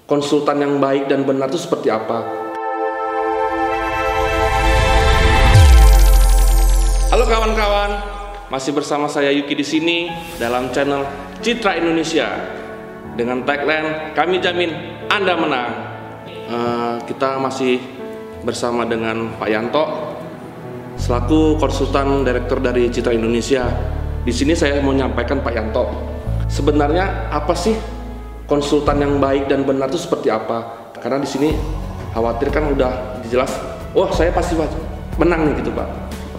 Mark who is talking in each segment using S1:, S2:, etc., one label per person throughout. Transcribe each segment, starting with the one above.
S1: konsultan yang baik dan benar itu seperti apa? Halo kawan-kawan, masih bersama saya Yuki di sini dalam channel Citra Indonesia dengan tagline kami jamin Anda menang. Kita masih bersama dengan Pak Yanto selaku konsultan direktur dari Citra Indonesia. Di sini saya mau menyampaikan Pak Yanto, sebenarnya apa sih konsultan yang baik dan benar itu seperti apa? Karena di sini khawatir kan udah jelas, wah saya pasti menang nih gitu Pak.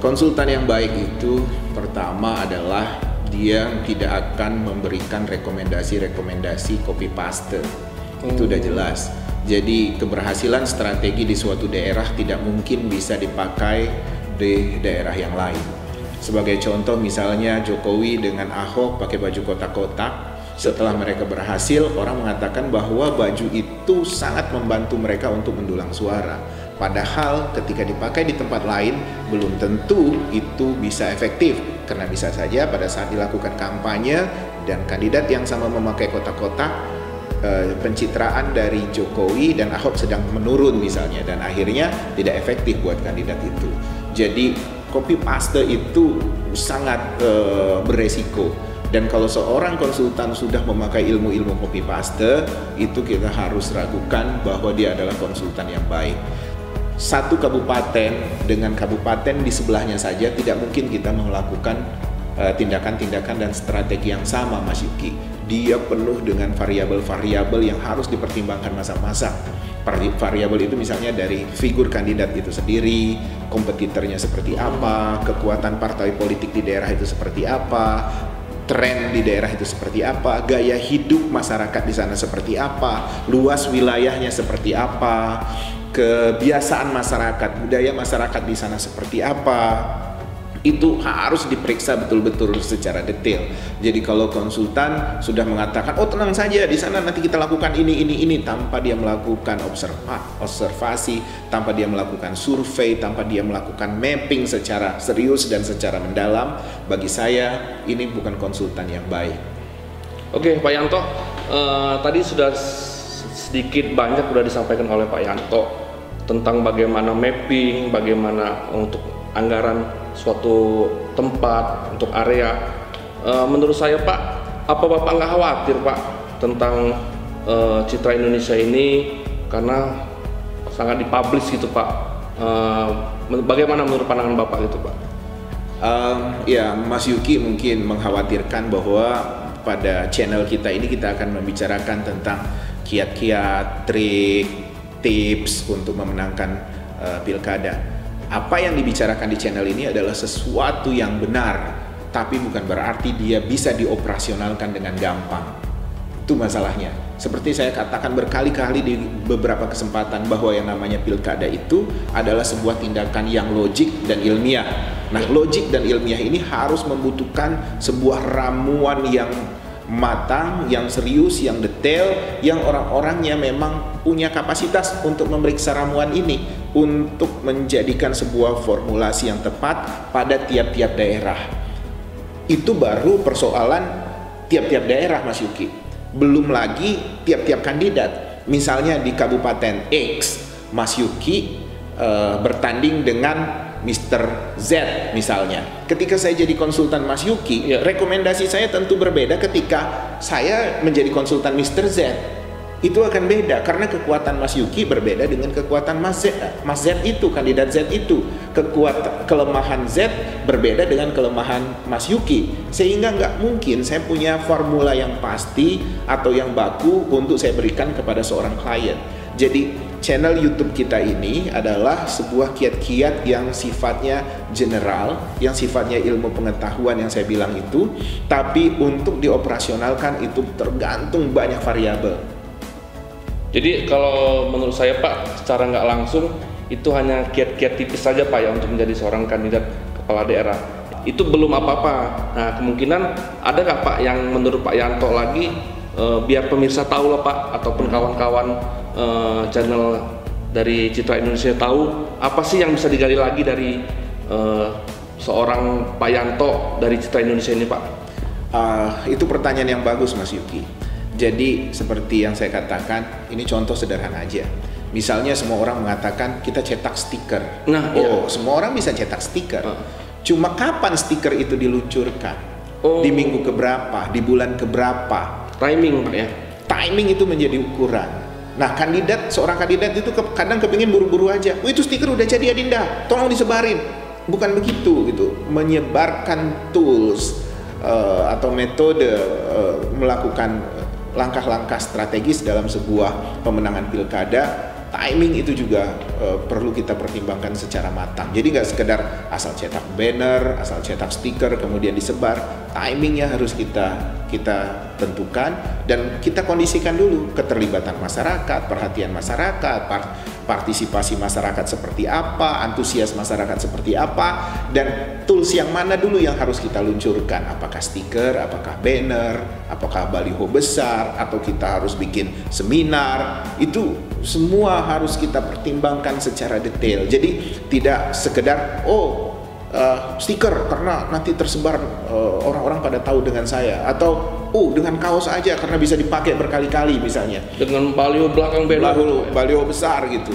S2: Konsultan yang baik itu pertama adalah dia tidak akan memberikan rekomendasi copy paste. Itu udah jelas. Jadi keberhasilan strategi di suatu daerah tidak mungkin bisa dipakai di daerah yang lain. Sebagai contoh misalnya Jokowi dengan Ahok pakai baju kotak-kotak. Setelah mereka berhasil, orang mengatakan bahwa baju itu sangat membantu mereka untuk mendulang suara. Padahal ketika dipakai di tempat lain, belum tentu itu bisa efektif. Karena bisa saja pada saat dilakukan kampanye dan kandidat yang sama memakai kotak-kotak, pencitraan dari Jokowi dan Ahok sedang menurun misalnya. Dan akhirnya tidak efektif buat kandidat itu. Jadi copy paste itu sangat beresiko. Dan kalau seorang konsultan sudah memakai ilmu-ilmu copy paste, itu kita harus ragukan bahwa dia adalah konsultan yang baik. Satu kabupaten dengan kabupaten di sebelahnya saja tidak mungkin kita melakukan tindakan-tindakan dan strategi yang sama, Mas Yuki. Dia penuh dengan variabel-variabel yang harus dipertimbangkan masa-masa. Variabel itu misalnya dari figur kandidat itu sendiri, kompetitornya seperti apa, kekuatan partai politik di daerah itu seperti apa, tren di daerah itu seperti apa, gaya hidup masyarakat di sana seperti apa, luas wilayahnya seperti apa, kebiasaan masyarakat, budaya masyarakat di sana seperti apa. Itu harus diperiksa betul-betul secara detail. Jadi kalau konsultan sudah mengatakan, oh tenang saja di sana nanti kita lakukan ini tanpa dia melakukan observasi, tanpa dia melakukan survei, tanpa dia melakukan mapping secara serius dan secara mendalam, bagi saya ini bukan konsultan yang baik.
S1: Oke Pak Yanto, tadi sudah sedikit banyak sudah disampaikan oleh Pak Yanto tentang bagaimana mapping, bagaimana untuk anggaran suatu tempat untuk area. Menurut saya Pak, apa Bapak nggak khawatir Pak tentang Citra Indonesia ini karena sangat dipublish gitu Pak? Bagaimana menurut pandangan Bapak gitu Pak?
S2: Ya Mas Yuki mungkin mengkhawatirkan bahwa pada channel kita ini kita akan membicarakan tentang kiat-kiat, trik, tips untuk memenangkan pilkada. Apa yang dibicarakan di channel ini adalah sesuatu yang benar, tapi bukan berarti dia bisa dioperasionalkan dengan gampang. Itu masalahnya. Seperti saya katakan berkali-kali di beberapa kesempatan bahwa yang namanya pilkada itu adalah sebuah tindakan yang logik dan ilmiah. Nah, logik dan ilmiah ini harus membutuhkan sebuah ramuan yang matang, yang serius, yang detail, yang orang-orangnya memang punya kapasitas untuk memeriksa ramuan ini, untuk menjadikan sebuah formulasi yang tepat pada tiap-tiap daerah. Itu baru persoalan tiap-tiap daerah Mas Yuki. Belum lagi tiap-tiap kandidat. Misalnya di Kabupaten X, Mas Yuki bertanding dengan Mr. Z misalnya. Ketika saya jadi konsultan Mas Yuki, rekomendasi saya tentu berbeda ketika saya menjadi konsultan Mr. Z. Itu akan beda karena kekuatan Mas Yuki berbeda dengan kekuatan Mas Z itu, kandidat Z itu. Kelemahan Z berbeda dengan kelemahan Mas Yuki. Sehingga nggak mungkin saya punya formula yang pasti atau yang baku untuk saya berikan kepada seorang klien. Jadi channel YouTube kita ini adalah sebuah kiat-kiat yang sifatnya general, yang sifatnya ilmu pengetahuan yang saya bilang itu, tapi untuk dioperasionalkan itu tergantung banyak variabel.
S1: Jadi kalau menurut saya Pak, secara nggak langsung itu hanya kiat-kiat tipis saja Pak ya untuk menjadi seorang kandidat kepala daerah. Itu belum apa-apa. Nah kemungkinan ada nggak Pak yang menurut Pak Yanto lagi biar pemirsa tahu lah Pak, ataupun kawan-kawan channel dari Citra Indonesia tahu apa sih yang bisa digali lagi dari seorang Pak Yanto dari Citra Indonesia ini Pak?
S2: Itu pertanyaan yang bagus Mas Yuki. Jadi seperti yang saya katakan, ini contoh sederhana aja. Misalnya semua orang mengatakan kita cetak stiker.
S1: Nah, iya.
S2: Semua orang bisa cetak stiker. Cuma kapan stiker itu diluncurkan? Di minggu keberapa? Di bulan keberapa?
S1: Timing, Pak ya.
S2: Timing itu menjadi ukuran. Nah, seorang kandidat itu kadang kepingin buru-buru aja. Itu stiker udah jadi, Adinda, tolong disebarin. Bukan begitu gitu. Menyebarkan tools atau metode melakukan langkah-langkah strategis dalam sebuah pemenangan pilkada, timing itu juga perlu kita pertimbangkan secara matang. Jadi nggak sekedar asal cetak banner, asal cetak stiker kemudian disebar. Timingnya harus kita tentukan dan kita kondisikan dulu keterlibatan masyarakat, perhatian masyarakat, partisipasi masyarakat seperti apa, antusias masyarakat seperti apa, dan tools yang mana dulu yang harus kita luncurkan. Apakah stiker, apakah banner, apakah baliho besar, atau kita harus bikin seminar. Itu semua harus kita pertimbangkan secara detail. Jadi tidak sekedar stiker karena nanti tersebar orang-orang pada tahu dengan saya, atau dengan kaos aja karena bisa dipakai berkali-kali misalnya. Dengan
S1: baliho belakang banner,
S2: baliho besar gitu.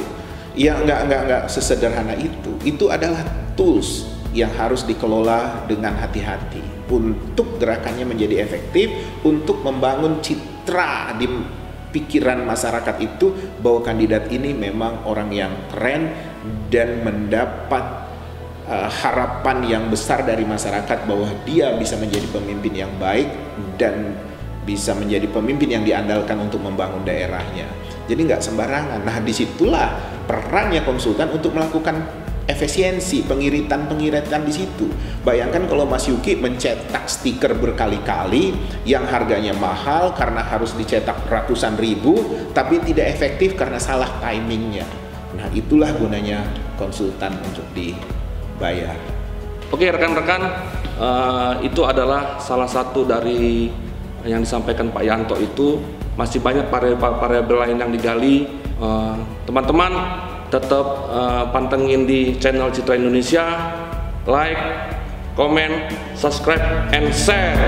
S2: Ya enggak sesederhana itu. Itu adalah tools yang harus dikelola dengan hati-hati untuk gerakannya menjadi efektif, untuk membangun citra di pikiran masyarakat itu bahwa kandidat ini memang orang yang keren dan mendapat harapan yang besar dari masyarakat bahwa dia bisa menjadi pemimpin yang baik dan bisa menjadi pemimpin yang diandalkan untuk membangun daerahnya. Jadi nggak sembarangan. Nah, disitulah perannya konsultan untuk melakukan efisiensi pengiritan di situ. Bayangkan kalau Mas Yuki mencetak stiker berkali-kali yang harganya mahal karena harus dicetak ratusan ribu, tapi tidak efektif karena salah timingnya. Nah, itulah gunanya konsultan untuk dibayar.
S1: Oke, rekan-rekan, itu adalah salah satu dari yang disampaikan Pak Yanto. Itu masih banyak variabel lain yang digali. Teman-teman tetap pantengin di channel Citra Indonesia, like, comment, subscribe, and share.